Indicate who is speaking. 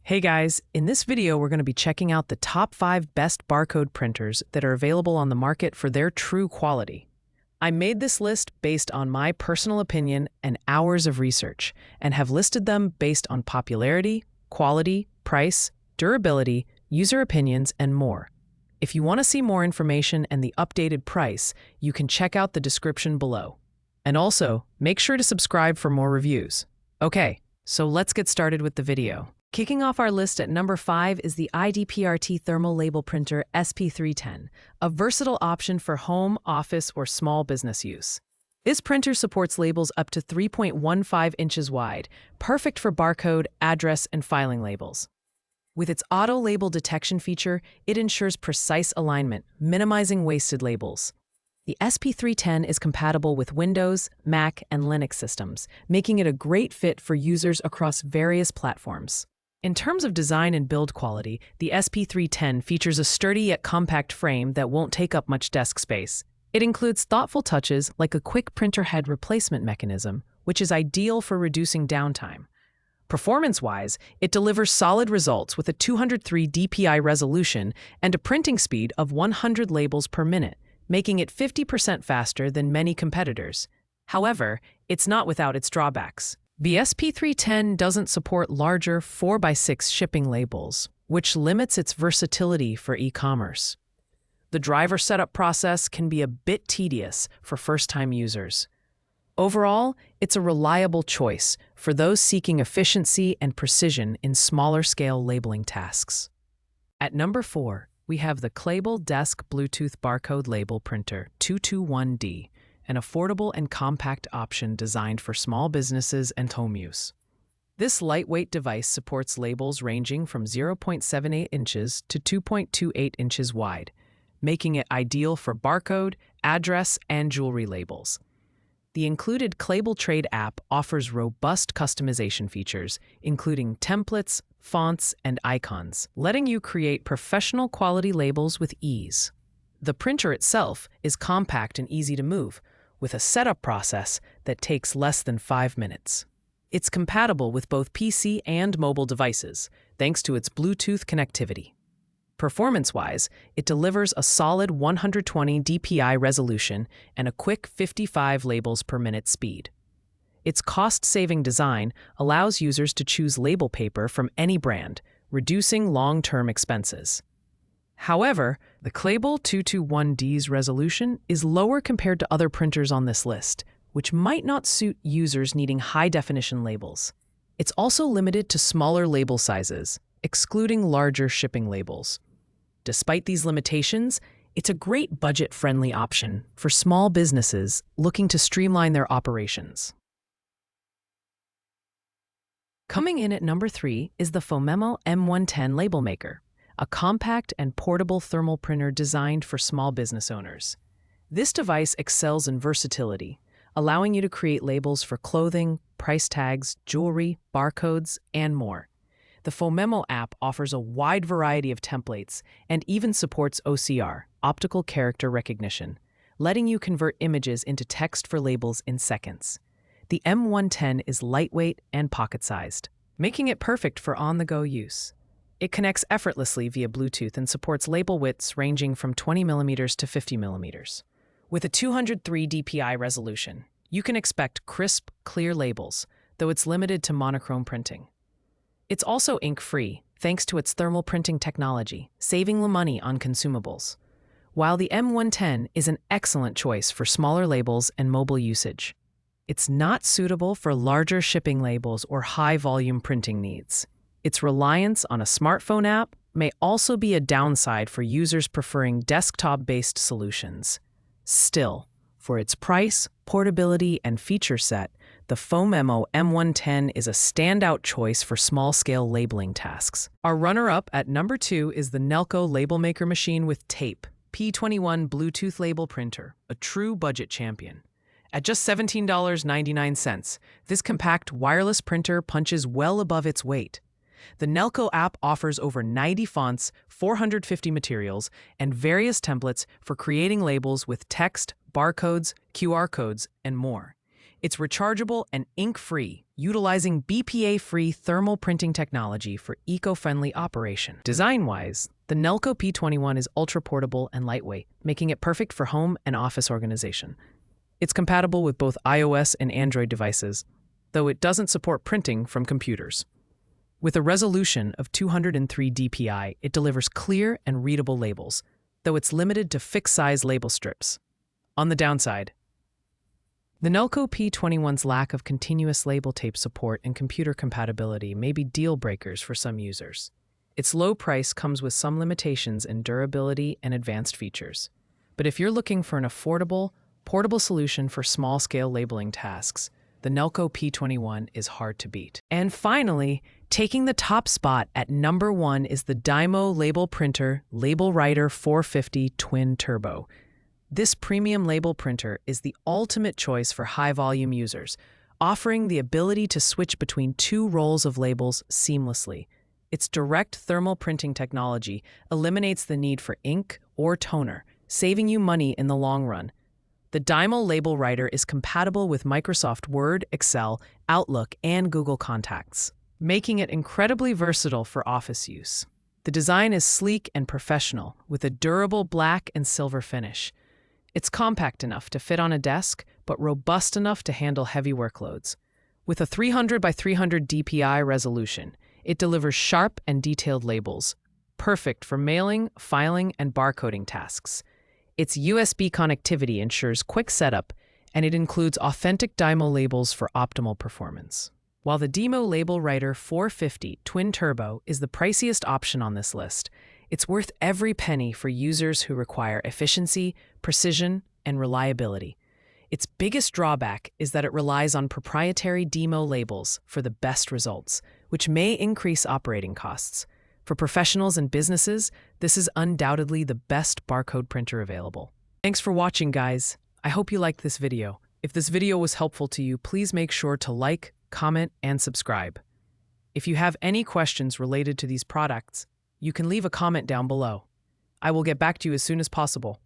Speaker 1: Hey guys, in this video we're going to be checking out the top 5 best barcode printers that are available on the market for their true quality. I made this list based on my personal opinion and hours of research, and have listed them based on popularity, quality, price, durability, user opinions, and more. If you want to see more information and the updated price, you can check out the description below. And also, make sure to subscribe for more reviews. Okay, so let's get started with the video. Kicking off our list at number 5 is the IDPRT thermal label printer SP310, a versatile option for home, office, or small business use. This printer supports labels up to 3.15 inches wide, perfect for barcode, address, and filing labels. With its auto-label detection feature, it ensures precise alignment, minimizing wasted labels. The SP310 is compatible with Windows, Mac, and Linux systems, making it a great fit for users across various platforms. In terms of design and build quality, the SP310 features a sturdy yet compact frame that won't take up much desk space. It includes thoughtful touches like a quick printer head replacement mechanism, which is ideal for reducing downtime. Performance-wise, it delivers solid results with a 203 dpi resolution and a printing speed of 100 labels per minute, making it 50% faster than many competitors. However, it's not without its drawbacks. The SP310 doesn't support larger 4x6 shipping labels, which limits its versatility for e-commerce. The driver setup process can be a bit tedious for first-time users. Overall, it's a reliable choice for those seeking efficiency and precision in smaller-scale labeling tasks. At number 4, we have the Clayel Desk Bluetooth Barcode Label Printer 221D, an affordable and compact option designed for small businesses and home use. This lightweight device supports labels ranging from 0.78 inches to 2.28 inches wide, making it ideal for barcode, address, and jewelry labels. The included Clayel Trade app offers robust customization features, including templates, fonts, and icons, letting you create professional quality labels with ease. The printer itself is compact and easy to move, with a setup process that takes less than 5 minutes. It's compatible with both PC and mobile devices, thanks to its Bluetooth connectivity. Performance-wise, it delivers a solid 120 dpi resolution and a quick 55 labels per minute speed. Its cost-saving design allows users to choose label paper from any brand, reducing long-term expenses. However, the Clayel 221D's resolution is lower compared to other printers on this list, which might not suit users needing high-definition labels. It's also limited to smaller label sizes, excluding larger shipping labels. Despite these limitations, it's a great budget-friendly option for small businesses looking to streamline their operations. Coming in at number 3 is the Fmomo M110 Labelmaker, a compact and portable thermal printer designed for small business owners. This device excels in versatility, allowing you to create labels for clothing, price tags, jewelry, barcodes, and more. The Fmomo app offers a wide variety of templates and even supports OCR, optical character recognition, letting you convert images into text for labels in seconds. The M110 is lightweight and pocket-sized, making it perfect for on-the-go use. It connects effortlessly via Bluetooth and supports label widths ranging from 20mm to 50mm. With a 203 dpi resolution, you can expect crisp, clear labels, though it's limited to monochrome printing. It's also ink-free, thanks to its thermal printing technology, saving money on consumables. While the M110 is an excellent choice for smaller labels and mobile usage, it's not suitable for larger shipping labels or high-volume printing needs. Its reliance on a smartphone app may also be a downside for users preferring desktop-based solutions. Still, for its price, portability, and feature set, the Fmomo M110 is a standout choice for small-scale labeling tasks. Our runner-up at number 2 is the Neelco Labelmaker machine with tape, P21 Bluetooth label printer, a true budget champion. At just $17.99, this compact wireless printer punches well above its weight. The Neelco app offers over 90 fonts, 450 materials, and various templates for creating labels with text, barcodes, QR codes, and more. It's rechargeable and ink-free, utilizing BPA-free thermal printing technology for eco-friendly operation. Design-wise, the Neelco P21 is ultra-portable and lightweight, making it perfect for home and office organization. It's compatible with both iOS and Android devices, though it doesn't support printing from computers. With a resolution of 203 dpi, it delivers clear and readable labels, though it's limited to fixed-size label strips. On the downside, the Neelco P21's lack of continuous label tape support and computer compatibility may be deal breakers for some users. Its low price comes with some limitations in durability and advanced features. But if you're looking for an affordable, portable solution for small-scale labeling tasks, the Neelco P21 is hard to beat. And finally, taking the top spot at number 1 is the Daimo Label Printer Label Writer 450 Twin Turbo. This premium label printer is the ultimate choice for high-volume users, offering the ability to switch between 2 rolls of labels seamlessly. Its direct thermal printing technology eliminates the need for ink or toner, saving you money in the long run. The Daimo Label Writer is compatible with Microsoft Word, Excel, Outlook, and Google Contacts, making it incredibly versatile for office use. The design is sleek and professional, with a durable black and silver finish. It's compact enough to fit on a desk, but robust enough to handle heavy workloads. With a 300 by 300 dpi resolution, it delivers sharp and detailed labels, perfect for mailing, filing, and barcoding tasks. Its USB connectivity ensures quick setup, and it includes authentic Daimo labels for optimal performance. While the Daimo Label Writer 450 Twin Turbo is the priciest option on this list, it's worth every penny for users who require efficiency, precision, and reliability. Its biggest drawback is that it relies on proprietary Daimo labels for the best results, which may increase operating costs. For professionals and businesses, this is undoubtedly the best barcode printer available. Thanks for watching, guys. I hope you liked this video. If this video was helpful to you, please make sure to like, comment, and subscribe. If you have any questions related to these products, you can leave a comment down below. I will get back to you as soon as possible.